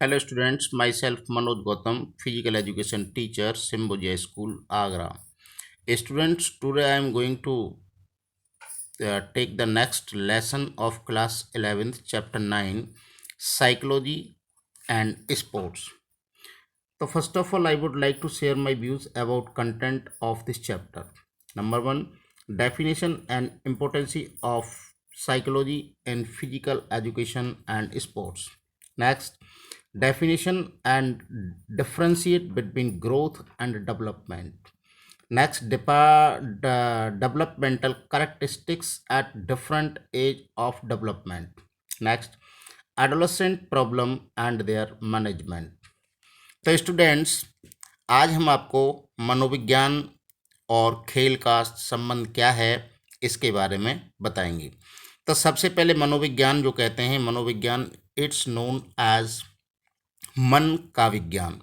Hello students, myself Manoj Gautam, physical education teacher, Symbiosis School, Agra. Students, today I am going to take the next lesson of class 11th, chapter 9, psychology and sports. So first of all, I would like to share my views about content of this chapter. Number 1, definition and importance of psychology in physical education and sports. Next, definition and differentiate between growth and development. Next, the developmental characteristics at different age of development. Next, adolescent problem and their management. तो students, आज हम आपको मनोविज्ञान और खेल का संबंध क्या है इसके बारे में बताएंगे। तो सबसे पहले मनोविज्ञान जो कहते हैं, मनोविज्ञान इट्स नोन एज मन का विज्ञान,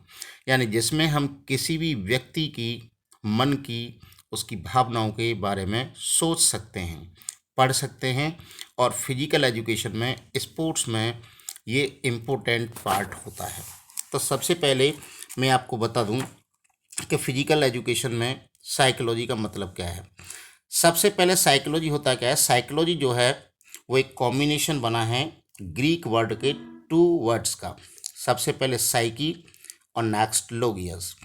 यानी जिसमें हम किसी भी व्यक्ति की मन की, उसकी भावनाओं के बारे में सोच सकते हैं, पढ़ सकते हैं। और फिजिकल एजुकेशन में, स्पोर्ट्स में ये इम्पोर्टेंट पार्ट होता है। तो सबसे पहले मैं आपको बता दूं कि फिजिकल एजुकेशन में साइकोलॉजी का मतलब क्या है। सबसे पहले साइकोलॉजी होता क्या है। साइकोलॉजी जो है वो एक कॉम्बिनेशन बना है ग्रीक वर्ड के 2 वर्ड्स का। सबसे पहले साइकी और नेक्स्ट लोगियस।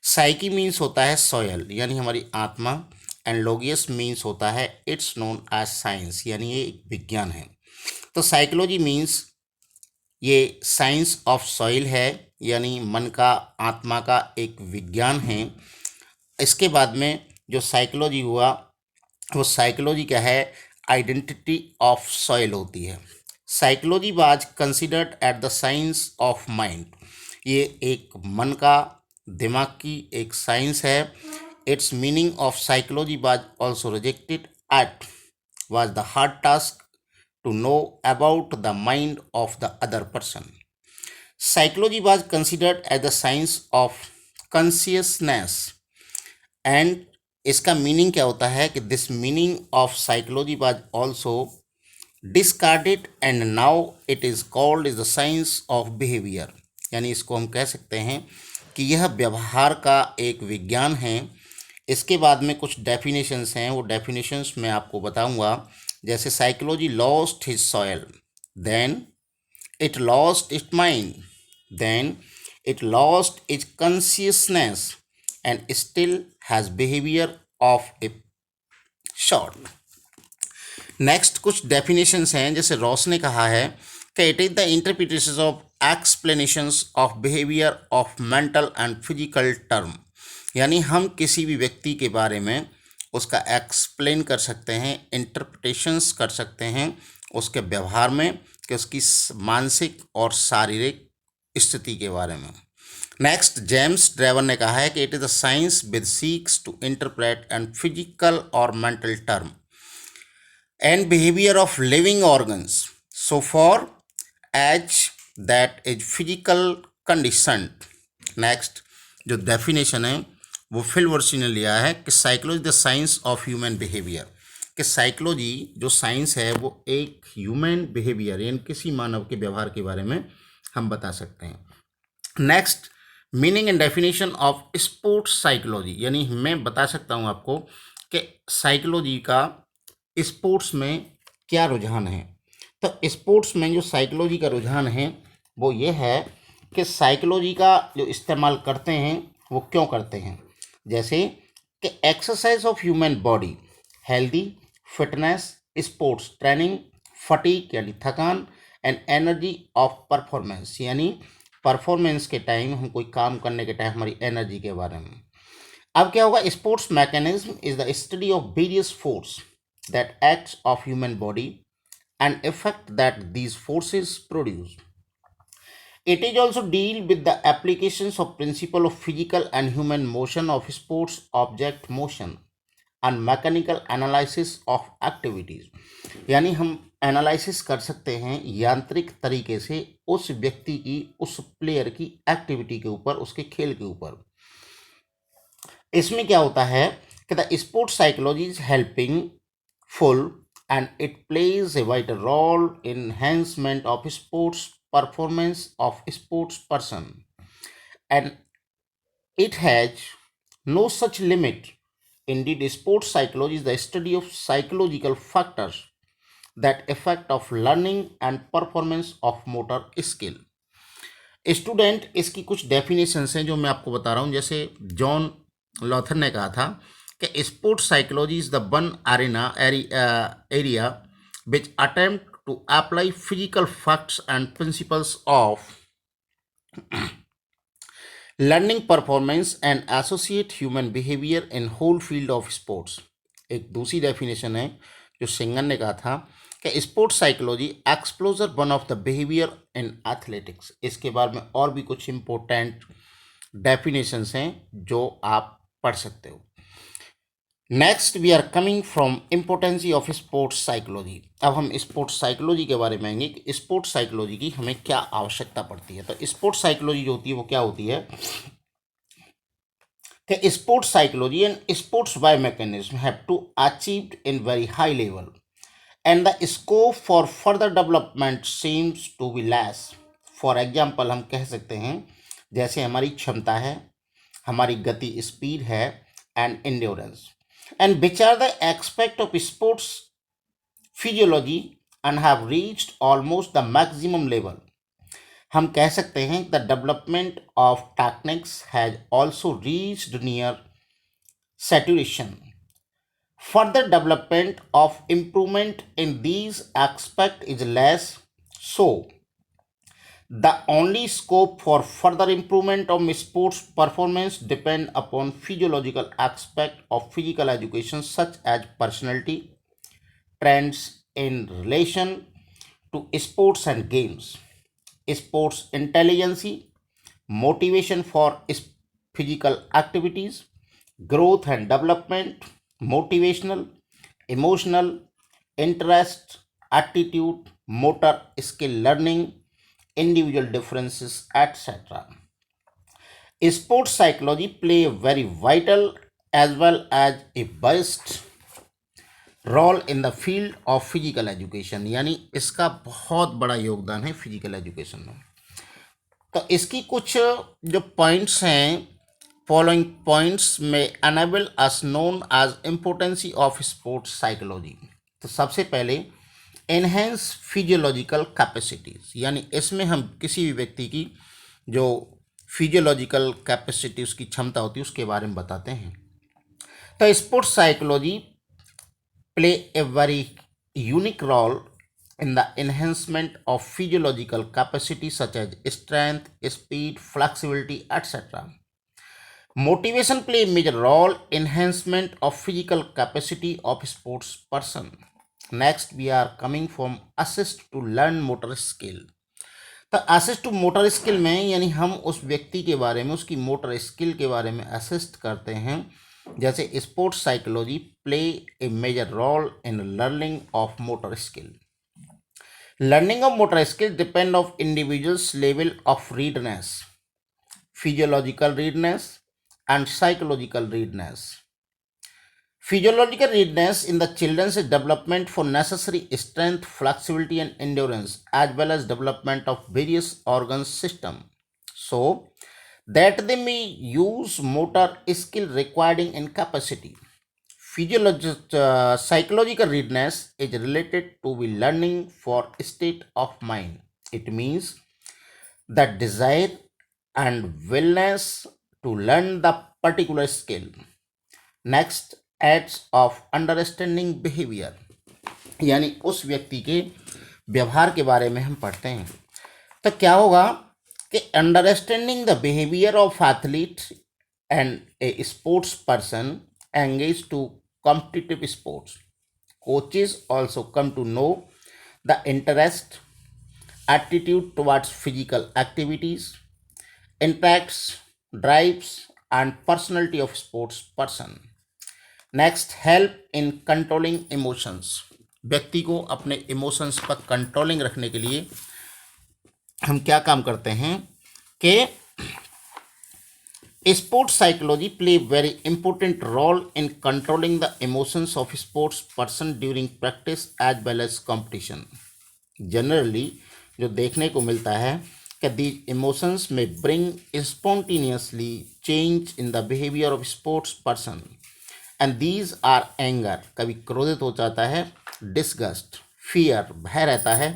साइकी मीन्स होता है सॉयल, यानी हमारी आत्मा, एंड लोगियस मीन्स होता है इट्स नोन एज साइंस, यानी ये एक विज्ञान है। तो साइकोलॉजी मीन्स ये साइंस ऑफ सॉइल है, यानी मन का, आत्मा का एक विज्ञान है। इसके बाद में जो साइकोलॉजी हुआ, वो साइकोलॉजी क्या है, आइडेंटिटी ऑफ सॉइल होती है। Psychology was considered at the science of mind. ये एक मन का, दिमाग की एक साइंस है। It's meaning of psychology was also rejected at was the hard task to know about the mind of the other person. Psychology was considered as the science of consciousness, and इसका meaning क्या होता है कि this meaning of psychology was also discarded and now it is called is the science of behaviour, यानी इसको हम कह सकते हैं कि यह व्यवहार का एक विज्ञान है। इसके बाद में कुछ डेफिनेशंस हैं, वो डेफिनेशंस मैं आपको बताऊंगा। जैसे psychology lost his soil, then it lost it mind, then it lost it consciousness and still has behaviour of a short. Next कुछ डेफिनेशंस हैं, जैसे रॉस ने कहा है कि it is the interpretation of explanations of behaviour of mental and physical term, यानी हम किसी भी व्यक्ति के बारे में उसका एक्सप्लेन कर सकते हैं, इंटरप्रिटेशंस कर सकते हैं उसके व्यवहार में, कि उसकी मानसिक और शारीरिक स्थिति के बारे में। नेक्स्ट, जेम्स ड्रेवर ने कहा है कि it is the science with seeks to interpret and physical और mental term and behaviour of living organs so far as that is physical condition. Next जो डेफिनेशन है वो फिल वर्सी ने लिया है कि psychology the science of human behaviour, कि साइकोलॉजी जो साइंस है वो एक ह्यूमन बिहेवियर, यानी किसी मानव के व्यवहार के बारे में हम बता सकते हैं। Next, meaning and definition of sports psychology, यानी मैं बता सकता हूँ आपको कि साइकोलॉजी का स्पोर्ट्स में क्या रुझान है। तो स्पोर्ट्स में जो साइकोलॉजी का रुझान है वो ये है कि साइकोलॉजी का जो इस्तेमाल करते हैं वो क्यों करते हैं। जैसे कि exercise of human body, healthy, fitness, sports training, fatigue यानी थकान, एंड एनर्जी ऑफ परफॉर्मेंस, यानी परफॉर्मेंस के टाइम, हम कोई काम करने के टाइम हमारी एनर्जी के बारे में। अब क्या होगा, sports mechanism is the study of various force that acts of human body and effect that these forces produce. It is also deal with the applications of principle of physical and human motion of sports object motion and mechanical analysis of activities, यानी हम analysis कर सकते हैं यांत्रिक तरीके से उस व्यक्ति की, उस प्लेयर की एक्टिविटी के ऊपर, उसके खेल के ऊपर। इसमें क्या होता है कि the sports psychology is helping full and it plays a vital role in enhancement of sports performance of sports person, and it has no such limit. Indeed, sports psychology is the study of psychological factors that affect of learning and performance of motor skill. Student, इसकी कुछ definitions हैं जो मैं आपको बता रहा हूं। जैसे जॉन लॉथर ने कहा था कि sports psychology is the one area which attempt to apply physical facts and principles of learning performance and associate human behaviour in whole field of sports. एक दूसरी डेफिनेशन है जो सिंगन ने कहा था कि sports psychology एक्सप्लोजर one of the behaviour in athletics. इसके बारे में और भी कुछ इंपॉर्टेंट डेफिनेशंस हैं जो आप पढ़ सकते हो। Next we are coming from importancy of sports psychology. अब हम स्पोर्ट्स साइकोलॉजी के बारे में आएंगे कि स्पोर्ट्स साइकोलॉजी की हमें क्या आवश्यकता पड़ती है। तो स्पोर्ट्स साइकोलॉजी जो होती है वो क्या होती है कि sports psychology and sports biomechanism have to achieved in very high level and the scope for further development seems to be less. For example, हम कह सकते हैं जैसे हमारी क्षमता है, हमारी गति स्पीड है and endurance, and which are the aspect of sports physiology and have reached almost the maximum level. हम कह सकते हैं the development of techniques has also reached near saturation. Further development of improvement in these aspects is less, so the only scope for further improvement of sports performance depend upon physiological aspect of physical education such as personality, trends in relation to sports and games, sports intelligence, motivation for physical activities, growth and development, motivational, emotional, interest, attitude, motor skill learning, individual differences, etc. Sports psychology play a very vital as well as a best role in the field of physical education, यानी इसका बहुत बड़ा योगदान है physical education में। तो इसकी कुछ जो पॉइंट्स हैं, फॉलोइंग पॉइंट्स में enable us known as importancy of sports psychology. तो सबसे पहले एनहेंस फिजियोलॉजिकल कैपेसिटीज, यानी इसमें हम किसी भी व्यक्ति की जो फिजियोलॉजिकल कैपेसिटी उसकी क्षमता होती है उसके बारे में बताते हैं। तो sports psychology play a very unique role in the enhancement of physiological capacity such as strength, speed, flexibility, etc. Motivation play a major role in enhancement of physical capacity of sports person. Next, we are coming from assist to learn motor skill. तो assist to motor skill में यानी हम उस व्यक्ति के बारे में उसकी मोटर स्किल के बारे में असिस्ट करते हैं। जैसे sports psychology play a major role in learning of motor skill. Learning of motor skills depend on individual's level of readiness, physiological readiness and psychological readiness. Physiological readiness in the children's development for necessary strength, flexibility and endurance as well as development of various organ system so that they may use motor skill requiring in capacity. Psychological readiness is related to the learning for state of mind. It means the desire and willingness to learn the particular skill. Next, acts of understanding behavior, यानी उस व्यक्ति के व्यवहार के बारे में हम पढ़ते हैं। तो क्या होगा कि understanding the behaviour of athlete and A sports person engaged to competitive sports. Coaches also come to know the interest, attitude towards physical activities, impacts, drives, and personality of sports person. Next, help in controlling emotions. व्यक्ति को अपने emotions पर controlling रखने के लिए हम क्या काम करते हैं कि sports psychology play a very important role in controlling the emotions of sports person during practice as well as competition. Generally, जो देखने को मिलता है कि दीज इमोशंस में bring spontaneously change in the behaviour of sports person and these are anger, कभी क्रोधित हो जाता है, डिसगस्ट, फियर, भय रहता है,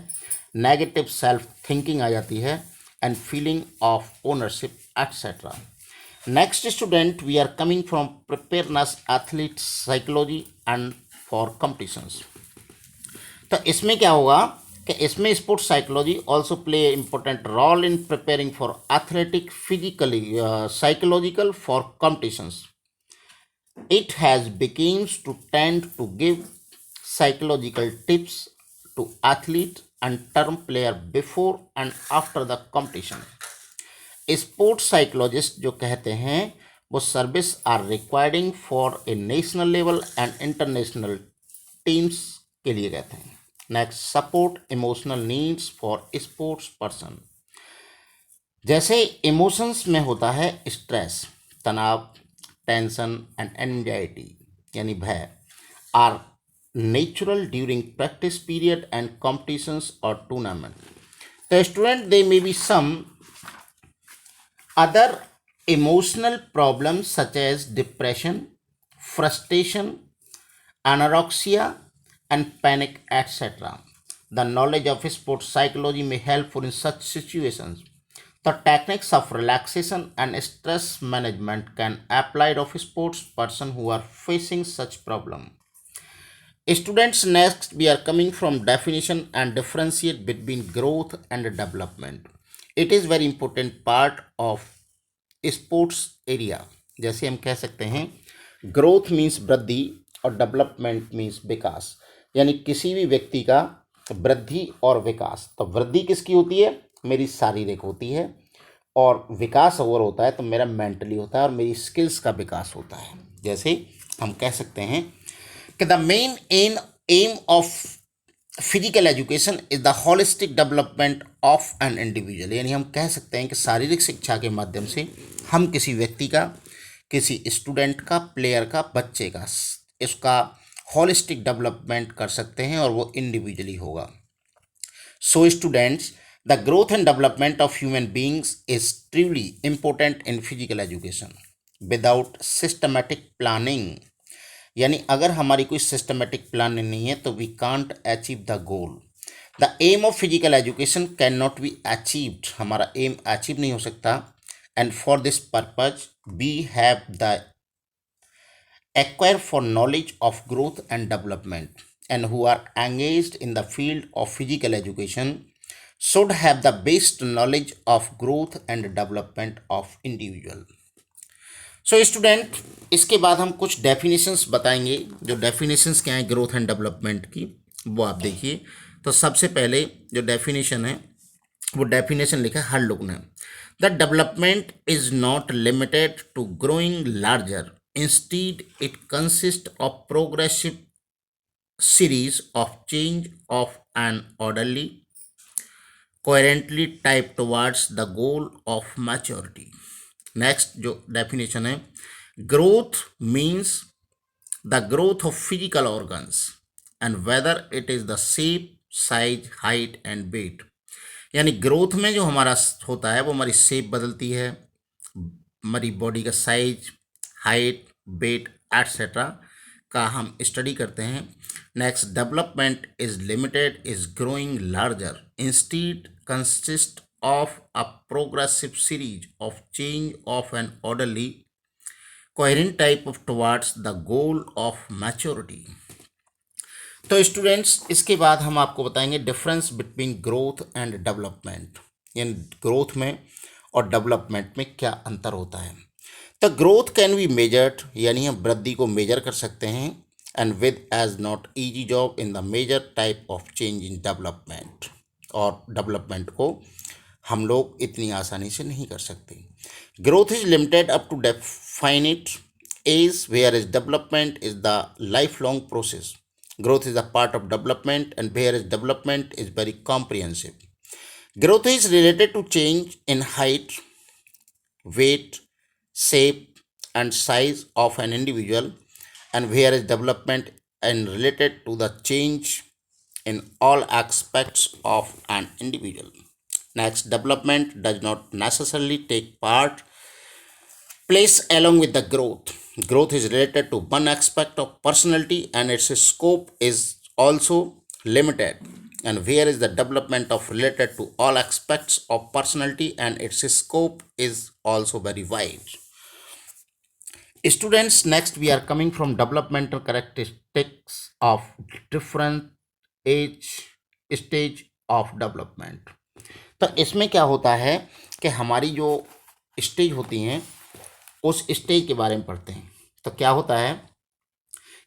नेगेटिव सेल्फ थिंकिंग आ जाती है, and feeling of ownership etcetera. Next student, we are coming from preparedness athlete psychology and for competitions. तो इसमें क्या होगा कि इसमें sports psychology also play important role in preparing for athletic physically psychological for competitions. It has begins to tend to give psychological tips to athlete and term player before and after the competition. Sports psychologist जो कहते हैं वो service are requiring for a national level and international teams के लिए कहते हैं. Next, support emotional needs for sports person. जैसे emotions में होता है स्ट्रेस, तनाव, टेंशन एंड एंजाइटी यानी भय, are natural during practice period and competitions और tournament. The student they may be some other emotional problems such as depression, frustration, anorexia, and panic, etc. The knowledge of sports psychology may help in such situations. The techniques of relaxation and stress management can apply of sports person who are facing such problem. Students, next we are coming from definition and differentiate between growth and development. It is very important part of sports area. जैसे हम कह सकते हैं growth means वृद्धि और development means विकास, यानी किसी भी व्यक्ति का वृद्धि और विकास. तो वृद्धि किसकी होती है? मेरी शारीरिक होती है, और विकास अगर होता है तो मेरा मेंटली होता है और मेरी स्किल्स का विकास होता है. जैसे हम कह सकते हैं कि the main M of physical education is the holistic development of an individual. यानी हम कह सकते हैं कि शारीरिक शिक्षा के माध्यम से हम किसी व्यक्ति का, किसी स्टूडेंट का, प्लेयर का, बच्चे का, इसका होलिस्टिक डेवलपमेंट कर सकते हैं और वो इंडिविजुअली होगा. So students, the growth and development of human beings is truly important in physical education. Without systematic planning, यानी अगर हमारी कोई सिस्टमेटिक प्लानिंग नहीं है तो we can't achieve the goal. The aim of physical education can not be achieved, हमारा aim achieve नहीं हो सकता. And for this purpose we have the acquire for knowledge of growth and development, and who are engaged in the field of physical education should have the best knowledge of growth and development of individual. So student, इसके बाद हम कुछ definitions बताएंगे. जो definitions क्या हैं growth and development की, वो आप देखिए. तो सबसे पहले जो डेफिनेशन है वो डेफिनेशन लिखा है हर लोग ने. The development is not limited to growing larger, instead it consist of progressive series of change of an orderly coherently type towards the goal of maturity. Next जो डेफिनेशन है, growth means the growth of physical organs and whether it is the shape, size, height and weight. यानी growth में जो हमारा होता है वो हमारी शेप बदलती है, हमारी बॉडी का साइज, हाइट, वेट एट्सेट्रा का हम स्टडी करते हैं. Next, development is limited is growing larger, instead consist of a progressive series of change of an orderly coherent type of towards the goal of maturity. तो students, इसके बाद हम आपको बताएंगे difference between growth and development, यानी growth में और development में क्या अंतर होता है. तो ग्रोथ कैन बी मेजर्ड, यानी हम वृद्धि को मेजर कर सकते हैं, and with age not easy job in the major type of change in development. और डेवलपमेंट को हम लोग इतनी आसानी से नहीं कर सकते. Growth is limited up to definite age, where is development is the life long process. Growth is a part of development and where is development is very comprehensive. Growth is related to change in height, weight, shape and size of an individual, and where is development and related to the change in all aspects of an individual. Next, development does not necessarily take place along with the growth. Growth is related to one aspect of personality and its scope is also limited. And where is the development of related to all aspects of personality and its scope is also very wide. Students, next we are coming from developmental characteristics of different age stage of development. तो इसमें क्या होता है कि हमारी जो stage होती हैं उस स्टेज के बारे में पढ़ते हैं. तो क्या होता है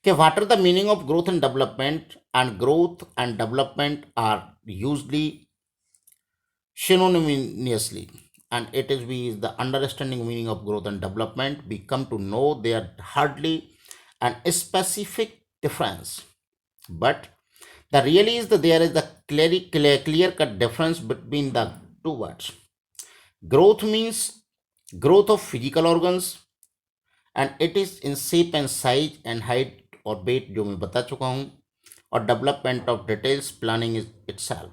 कि what are the meaning of growth and development, and growth and development are usually synonymously, and it is we is the understanding meaning of growth and development we come to know they are hardly an specific difference, but the really is that there is the clear cut difference between the two words. Growth means growth of physical organs, and it is in shape and size and height or weight जो मैं बता चुका हूँ, और development of details planning is itself.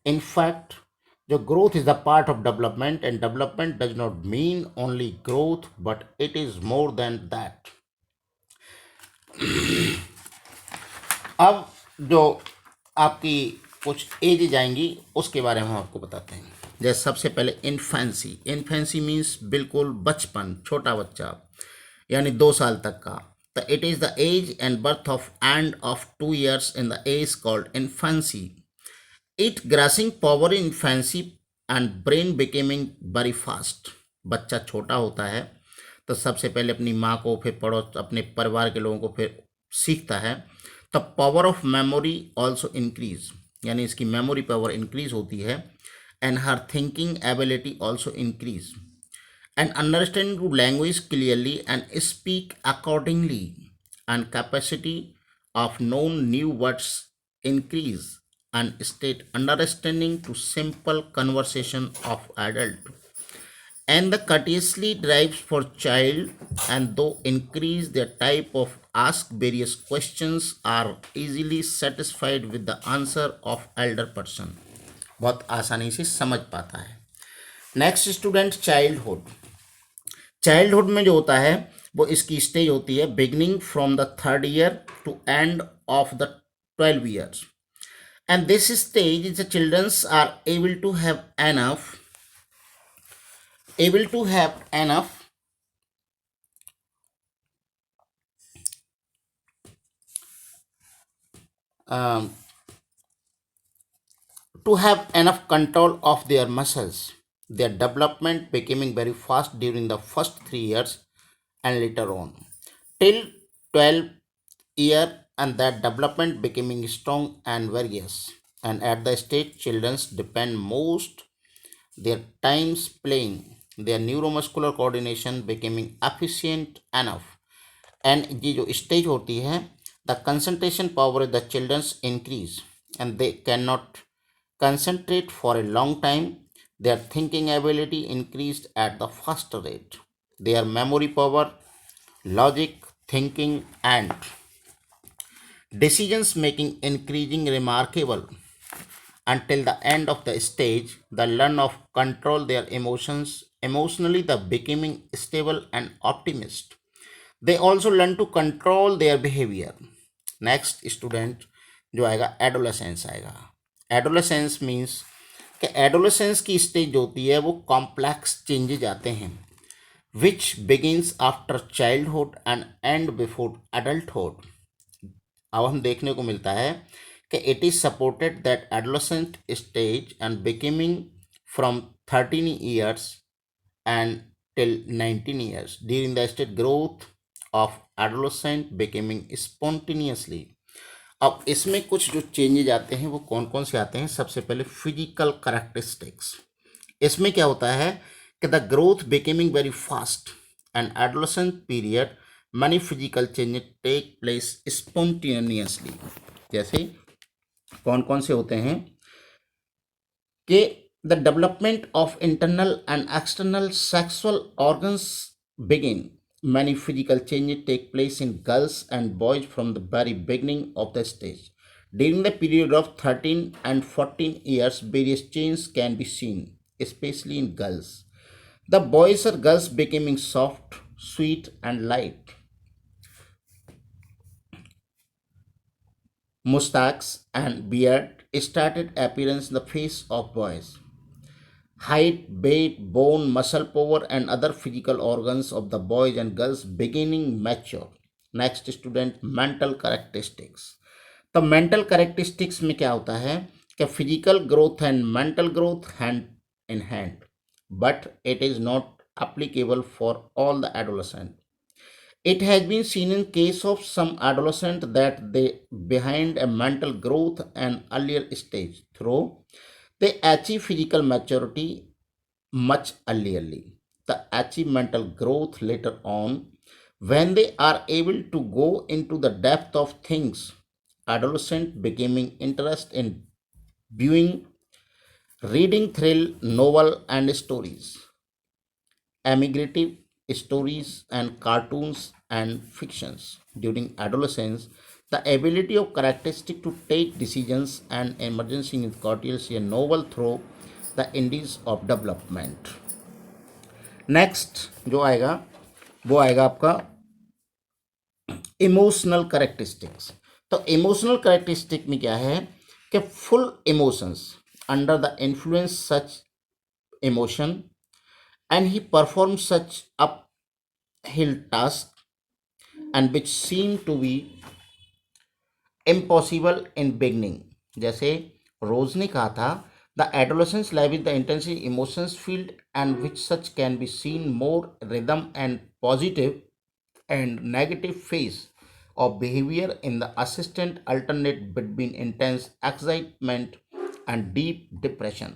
In fact, the growth is the part of development, and development does not mean only growth, but it is more than that. अब जो आपकी कुछ एज जाएंगी उसके बारे में हम आपको बताते हैं. जैसे सबसे पहले इन्फेंसी. इन्फेंसी मीन्स बिल्कुल बचपन, छोटा बच्चा, यानी 2 साल तक का. तो it is the age and birth of end of 2 years in the age called infancy. It grasping power in infancy and brain becoming very fast. बच्चा छोटा होता है तो सबसे पहले अपनी माँ को, फिर पड़ोस अपने परिवार के लोगों को, फिर सीखता है. तो power of memory also increase, यानी इसकी मेमोरी पावर इंक्रीज होती है. And her thinking ability also increase, and understanding to language clearly and speak accordingly, and capacity of known new words increase, and state understanding to simple conversation of adult, and the courteously drives for child, and though increase their type of ask various questions are easily satisfied with the answer of elder person. बहुत आसानी से समझ पाता है. Next student, childhood. Childhood में जो होता है वो इसकी स्टेज होती है beginning from the 3rd year to end of the 12 years. And this stage the children are able to have enough um, to have enough control of their muscles. Their development becoming very fast during the first 3 years and later on till 12 year, and that development becoming strong and various. And at the stage children depend most their times playing, their neuromuscular coordination becoming efficient enough. And ये जो stage होती है, the concentration power of the children's increase, and they cannot concentrate for a long time. Their thinking ability increased at the faster rate. Their memory power, logic, thinking, and decisions making increasing remarkable. Until the end of the stage, they learn of control their emotions. Emotionally, the becoming stable and optimist. They also learn to control their behavior. Next student जो आएगा adolescence आएगा. Adolescence means कि adolescence की stage जो होती है वो complex changes आते हैं which begins after childhood and and before adulthood. अब हम देखने को मिलता है कि it is supported that adolescent stage and becoming from 13 years and till 19 years. During the state growth of adolescent becoming spontaneously. अब इसमें कुछ जो चेंजेज आते हैं वो कौन कौन से आते हैं. सबसे पहले फिजिकल करेक्टरिस्टिक्स. इसमें क्या होता है कि the growth becoming very fast and adolescent period many physical changes take place spontaneously. जैसे कौन कौन से होते हैं कि the development of internal and external sexual organs begin. Many physical changes take place in girls and boys from the very beginning of the stage. During the period of 13 and 14 years, various changes can be seen, especially in girls. The boys or girls becoming soft, sweet, and light. Mustaches and beard started appearance in the face of boys. Height, weight, bone, muscle power, and other physical organs of the boys and girls beginning mature. Next student, mental characteristics. तो mental characteristics में क्या होता है कि physical growth and mental growth hand in hand, but it is not applicable for all the adolescent. It has been seen in case of some adolescent that they behind a mental growth and earlier stage through they achieve physical maturity much earlierly. The achieve mental growth later on when they are able to go into the depth of things. Adolescent becoming interest in viewing, reading thrill, novel and stories, imaginative stories and cartoons and fictions. During adolescence, the ability of characteristic to take decisions and emerging in courtesy and novel through the indies of development. Next जो आएगा वो आएगा आपका emotional characteristics. तो emotional characteristic में क्या है कि full emotions under the influence such emotion and he performed such uphill tasks and which seemed to be impossible in beginning. जैसे रोज ने कहा था the adolescence life with the intensive emotions field and which such can be seen more rhythm and positive and negative phase of behavior in the assistant alternate between intense excitement and deep depression.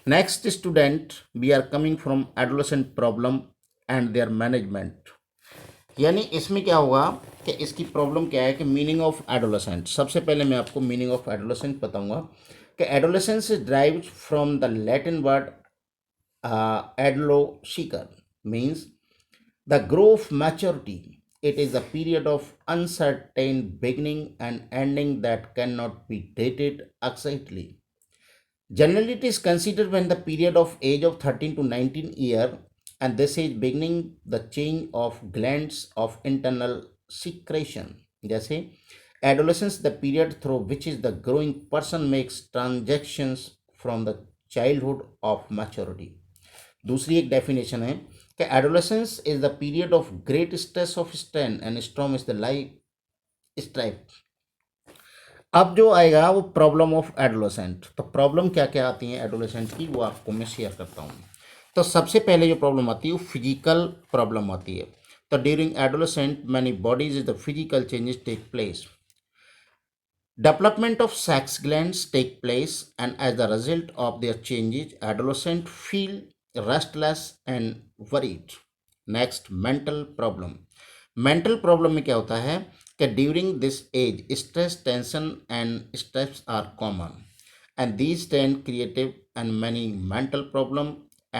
Next student, we are coming from adolescent problem and their management. यानी इसमें क्या होगा कि इसकी problem क्या है कि meaning of adolescent. सबसे पहले मैं आपको मीनिंग ऑफ एडोलेसेंट बताऊंगा कि adolescence is derived from the Latin word adolescere means the grow of maturity. It is a period of uncertain beginning and ending that cannot be dated exactly. Generally, it is considered when the period of age of 13 to 19 year, and this is beginning the change of glands of internal secretion. जैसे adolescence, the period through which is the growing person makes transactions from the childhood of maturity. दूसरी एक definition है कि adolescence is the period of great stress of strain and storm is the life strife. अब जो आएगा वो problem of adolescent. तो problem क्या क्या आती हैं एडोलेसेंट की वो आपको मैं शेयर करता हूँ. तो सबसे पहले जो प्रॉब्लम आती है वो फिजिकल प्रॉब्लम आती है. तो during adolescent many bodies is the physical changes take place. Development of sex glands take place and as the result of their changes, adolescents feel restless and worried. Next, mental problem. Mental problem में क्या होता है कि during this age stress tension and stress are common and these tend creative and many mental problem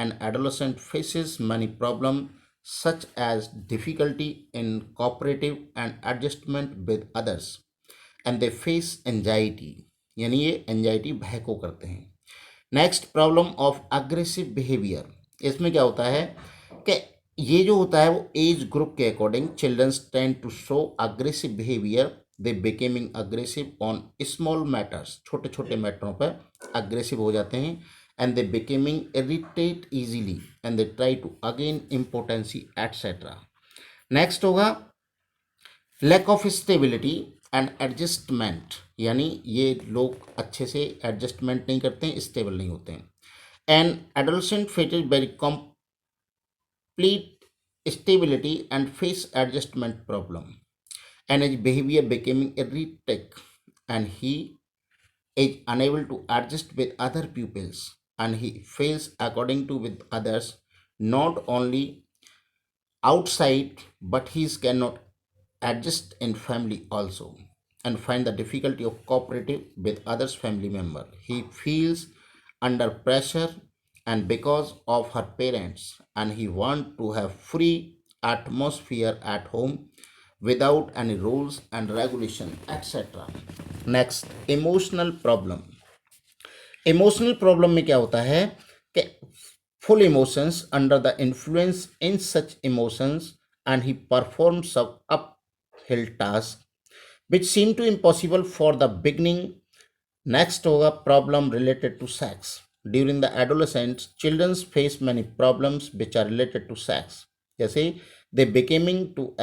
and adolescent faces many problem such as difficulty in cooperative and adjustment with others and they face anxiety. यानी ये anxiety भय को करते हैं. Next problem of aggressive behaviour. इसमें क्या होता है कि ये जो होता है वो एज ग्रुप के according childrens tend to show aggressive behaviour. They becoming aggressive on small matters. छोटे छोटे मैटरों पर अग्रेसिव हो जाते हैं and they becoming irritate easily and they try to again importancy etcetera. Next होगा lack of stability and adjustment. यानी ये लोग अच्छे से एडजस्टमेंट नहीं करते हैं, स्टेबल नहीं होते हैं. And adolescent फेटेड very complete stability and face adjustment problem and his behavior becoming erratic and he is unable to adjust with other pupils and he fails according to with others not only outside but he cannot adjust in family also and find the difficulty of cooperative with others family member. He feels under pressure and because of her parents and he want to have free atmosphere at home without any rules and regulation, etc. Next, emotional problem. Emotional problem में क्या होता है कि full emotions under the influence in such emotions, and he performs some uphill tasks which seem to impossible for the beginning. Next होगा problem related to sex. During the adolescence, children face many problems which are related to sex. जैसे they becoming to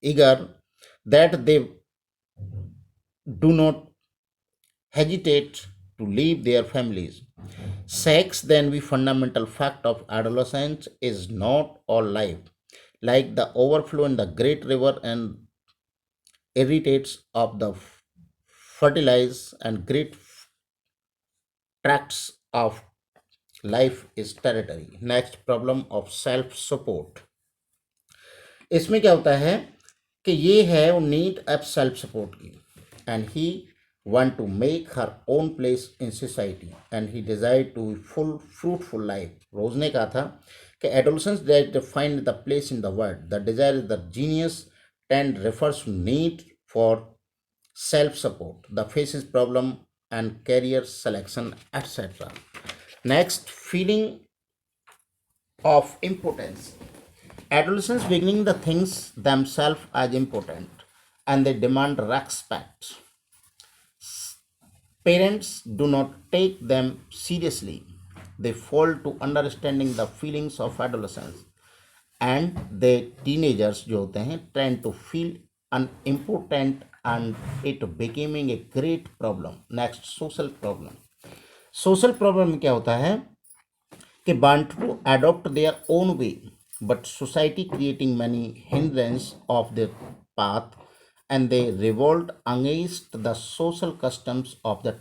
eager that they do not hesitate to leave their families. Sex, then, the fundamental fact of adolescence is not all life. Like the overflow in the great river and irritates of the fertilize and great tracts of life is territory. Next, problem of self support. इसमें क्या होता है कि ये है वो need of self support की, and he want to make her own place in society and he desired to full fruitful life. रोज ने कहा था कि adolescents that find the place in the world, the desire is the genius, and refers to need for self support, the faces problem and career selection, etc. Next, feeling of impotence. Adolescents beginning the things themselves as important and they demand respect. Parents do not take them seriously. They fail to understanding the feelings of adolescents, and the teenagers जो होते हैं tend to feel unimportant and it becoming a great problem. Next, social problem. Social problem में क्या होता है कि want to adopt their own way, but society creating many hindrances of their path, and they revolt against the social customs of the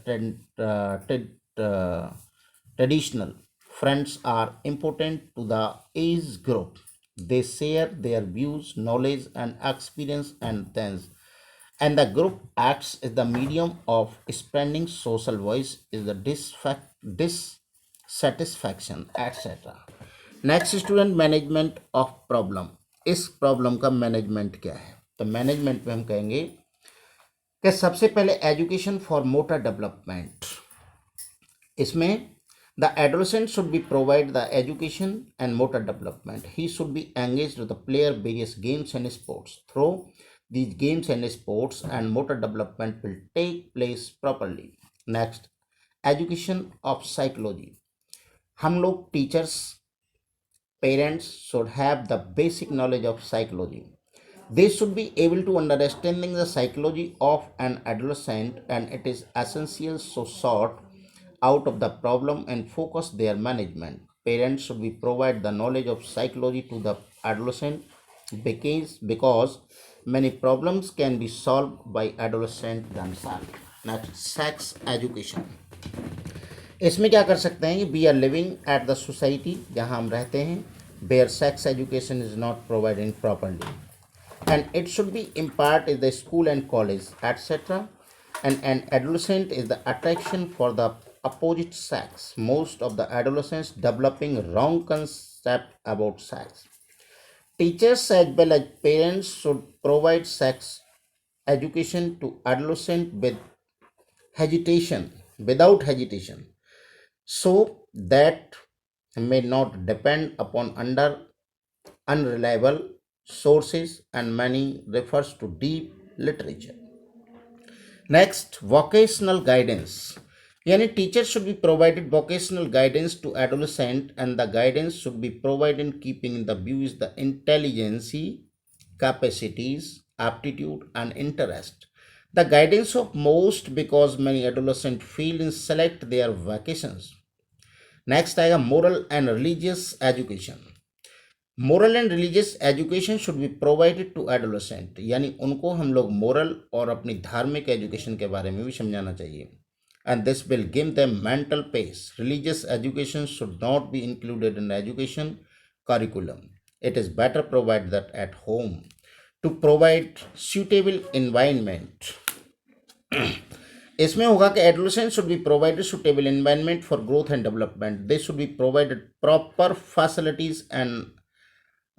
traditional. Friends are important to the age group. They share their views, knowledge, and experience, and the group acts as the medium of spreading social voice is the dissatisfaction, etc. Next, student management of problem. इस problem का management क्या है? तो management में हम कहेंगे कि सबसे पहले एजुकेशन फॉर मोटर डेवलपमेंट. इसमें the adolescent should be provide the education and motor development. He should be engaged with the player various games and sports. Through these games and sports and motor development will take place properly. Next, education of psychology. हम लोग teachers, parents should have the basic knowledge of psychology. They should be able to understanding the psychology of an adolescent, and it is essential to sort out of the problem and focus their management. Parents should be provide the knowledge of psychology to the adolescent because many problems can be solved by adolescent themselves. Next, sex education. इसमें क्या कर सकते हैं कि we are living at the society, जहाँ हम रहते हैं, where sex education is not provided properly, and it should be impart in the school and college, etcetera. And an adolescent is the attraction for the opposite sex. Most of the adolescents developing wrong concept about sex. Teachers as well as parents should provide sex education to adolescents without hesitation, so that may not depend upon unreliable sources, and many refers to deep literature. Next, vocational guidance. यानी teacher should be provided vocational guidance to adolescent, and the guidance should be provided in keeping in the view is the intelligence, capacities, aptitude, and interest. The guidance of most because many adolescents fail in select their vocations. Next आएगा moral and religious education. Moral and religious education should be provided to adolescent, यानी उनको हम लोग moral और अपनी धार्मिक education के बारे में भी समझाना चाहिए, and this will give them mental pace. Religious education should not be included in education curriculum. It is better provided that at home. To provide suitable environment. इसमें होगा कि adolescents should be provided suitable environment for growth and development. They should be provided proper facilities and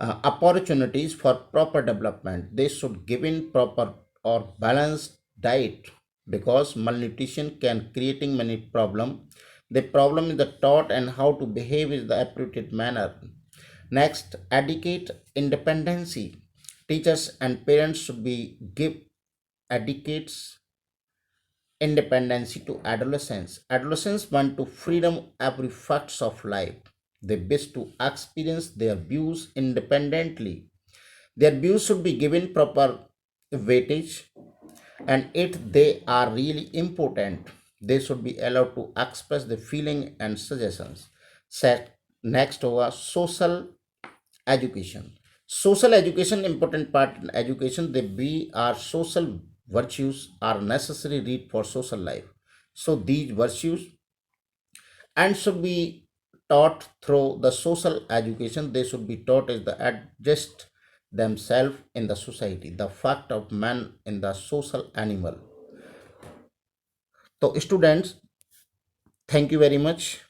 opportunities for proper development. They should give in proper or balanced diet because malnutrition can creating many problem. The problem is the thought and how to behave is the appropriate manner. Next, educate independency. Teachers and parents should be give educates independency to adolescents. Adolescents want to freedom every facts of life. They wish to experience their views independently. Their views should be given proper weightage, and if they are really important, they should be allowed to express the feeling and suggestions. Set next over social education. Social education important part in education. The B are social virtues are necessary read for social life. So these virtues and should be taught through the social education. They should be taught as the adjust themselves in the society, the fact of man in the social animal. So students, thank you very much.